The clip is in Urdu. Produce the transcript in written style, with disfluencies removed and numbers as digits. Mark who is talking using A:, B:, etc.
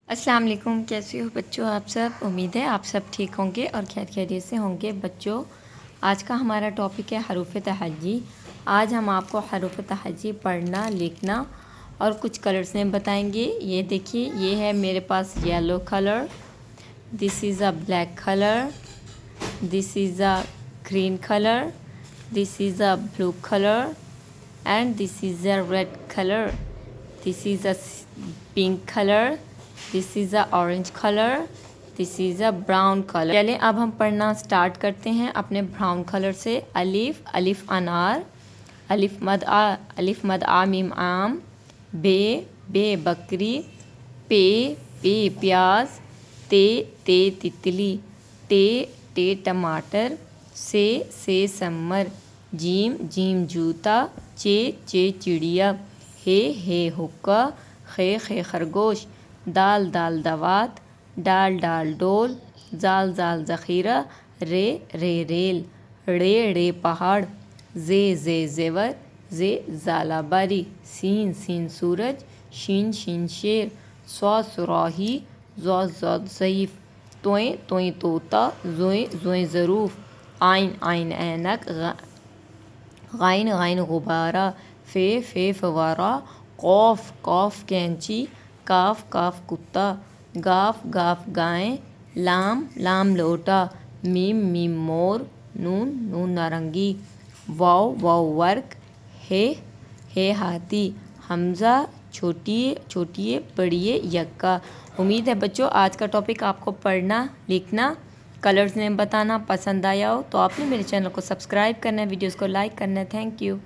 A: السلام علیکم، کیسے ہو بچوں آپ سب؟ امید ہے آپ سب ٹھیک ہوں گے اور خیر خیریت سے ہوں گے۔ بچوں آج کا ہمارا ٹاپک ہے حروف تہجی۔ آج ہم آپ کو حروف تہجی پڑھنا، لکھنا اور کچھ کلرز میں بتائیں گے۔ یہ دیکھیے، یہ ہے میرے پاس yellow colour, this is a black colour, this is a green colour, this is a blue colour and this is a red colour, this is a pink colour, this is a orange colour, this is a brown colour. چلیں اب ہم پڑھنا سٹارٹ کرتے ہیں اپنے براؤن کلر سے۔ الف، الف انار، الف مد آ میم آم، بے، بے بکری، پے، پے پیاز، تے تتلی، ٹے ٹماٹر، سے سمر، جیم، جیم جوتا، چے چڑیا، ہے حکا، خے خرگوش، دال دوات، ڈال ڈول، زال ذخیرہ، رے ریل، ڑے پہاڑ، زے زیور، زالہ باری، سین سورج، شین شیر، صراحی، ضاد ضعیف، توئیں طوطا، زوئیں ظروف، عین اینک، غین غبارہ، فے فوارہ، قاف کینچی، کاف کتا، گاف گائیں، لام لوٹا، میم مور، نون نارنگی، واو ورق، ہے ہاتھی، حمزہ چھوٹیے بڑیے یکا۔ امید ہے بچوں آج کا ٹاپک آپ کو پڑھنا، لکھنا، کلرز میں بتانا پسند آیا ہو تو آپ نے میرے چینل کو سبسکرائب کرنا ہے، ویڈیوز کو لائک کرنا ہے۔ Thank you.